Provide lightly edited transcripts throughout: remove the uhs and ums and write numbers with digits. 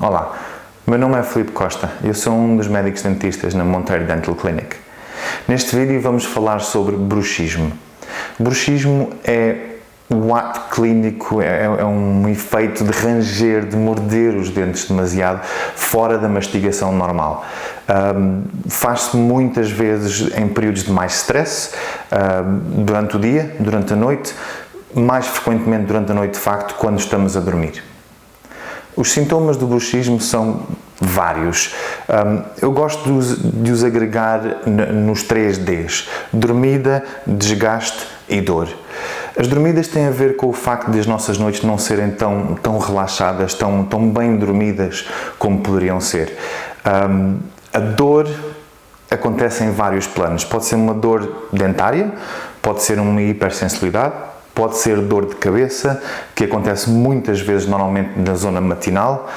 Olá, meu nome é Filipe Costa e eu sou um dos médicos dentistas na Monteiro Dental Clinic. Neste vídeo vamos falar sobre bruxismo. Bruxismo é o ato clínico, é um efeito de ranger, de morder os dentes demasiado fora da mastigação normal. Faz-se muitas vezes em períodos de mais stress, durante o dia, durante a noite, mais frequentemente durante a noite de facto, quando estamos a dormir. Os sintomas do bruxismo são vários. Eu gosto de os agregar nos 3 Ds: dormida, desgaste e dor. As dormidas têm a ver com o facto de as nossas noites não serem tão relaxadas, tão bem dormidas como poderiam ser. A dor acontece em vários planos. Pode ser uma dor dentária, pode ser uma hipersensibilidade, pode ser dor de cabeça, que acontece muitas vezes, normalmente na zona matinal.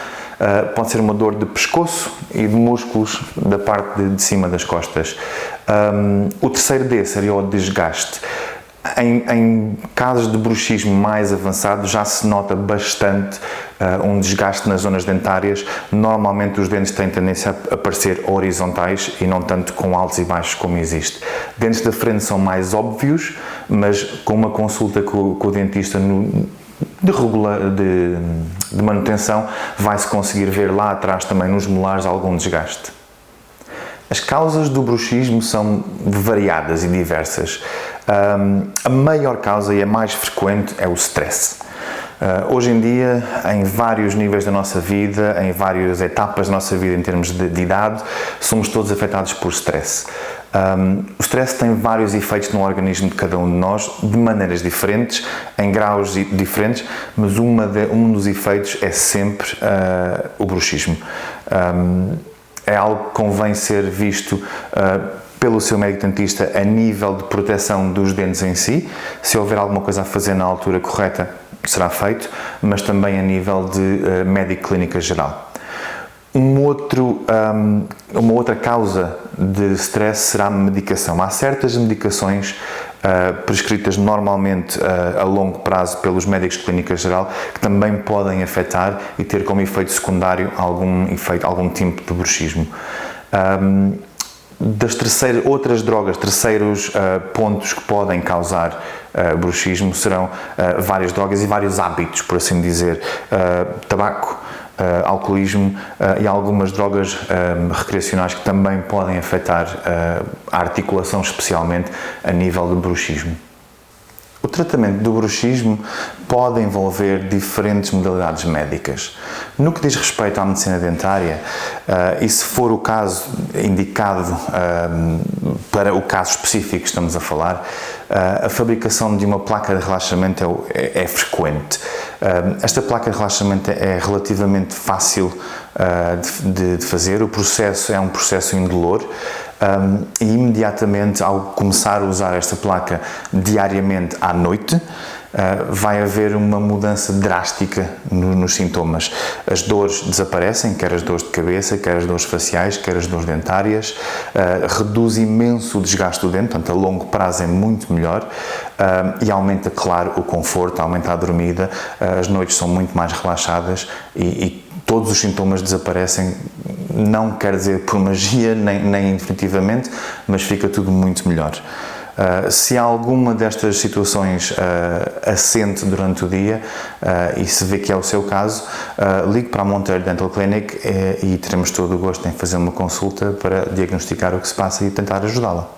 Pode ser uma dor de pescoço e de músculos da parte de cima das costas. O terceiro D seria o desgaste. Em casos de bruxismo mais avançado já se nota bastante um desgaste nas zonas dentárias. Normalmente os dentes têm tendência a parecer horizontais e não tanto com altos e baixos como existe. Dentes da frente são mais óbvios, mas com uma consulta com o dentista de manutenção vai-se conseguir ver lá atrás também nos molares algum desgaste. As causas do bruxismo são variadas e diversas. A maior causa e a mais frequente é o stress. Hoje em dia, em vários níveis da nossa vida, em várias etapas da nossa vida em termos de idade, somos todos afetados por stress. O stress tem vários efeitos no organismo de cada um de nós, de maneiras diferentes, em graus diferentes, mas um dos efeitos é sempre o bruxismo. É algo que convém ser visto pelo seu médico dentista a nível de proteção dos dentes em si. Se houver alguma coisa a fazer na altura correta, será feito, mas também a nível de médico clínica geral. Uma outra causa de stress será a medicação. Há certas medicações prescritas normalmente a longo prazo pelos médicos de clínica geral que também podem afetar e ter como efeito secundário algum tipo de bruxismo. Outras drogas, terceiros pontos que podem causar bruxismo serão várias drogas e vários hábitos, por assim dizer, tabaco, alcoolismo e algumas drogas recreacionais que também podem afetar a articulação, especialmente a nível de bruxismo. O tratamento do bruxismo pode envolver diferentes modalidades médicas. No que diz respeito à medicina dentária, e se for o caso indicado para o caso específico que estamos a falar, a fabricação de uma placa de relaxamento é frequente. Esta placa de relaxamento é relativamente fácil de fazer. O processo é um processo indolor. E imediatamente ao começar a usar esta placa diariamente à noite, vai haver uma mudança drástica nos sintomas. As dores desaparecem, quer as dores de cabeça, quer as dores faciais, quer as dores dentárias, reduz imenso o desgaste do dente, portanto a longo prazo é muito melhor, e aumenta, claro, o conforto, aumenta a dormida, as noites são muito mais relaxadas e todos os sintomas desaparecem. Não quer dizer por magia, nem definitivamente, mas fica tudo muito melhor. Se há alguma destas situações assente durante o dia e se vê que é o seu caso, ligue para a Monteiro Dental Clinic e teremos todo o gosto em fazer uma consulta para diagnosticar o que se passa e tentar ajudá-la.